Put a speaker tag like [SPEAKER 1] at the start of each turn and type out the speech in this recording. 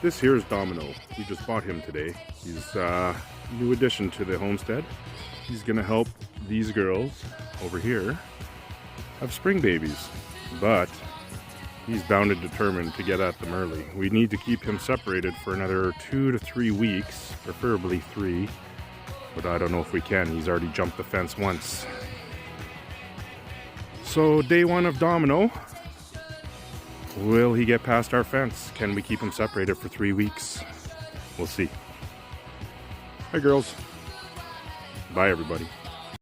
[SPEAKER 1] This here is Domino. We just bought him today. He's a new addition to the homestead. He's gonna help these girls over here have spring babies, but he's bound and determined to get at them early. We need to keep him separated for another 2 to 3 weeks, preferably 3, but I don't know if we can. He's already jumped the fence once. So day 1 of Domino. Will he get past our fence? Can we keep him separated for 3 weeks? We'll see. Hi girls. Bye everybody.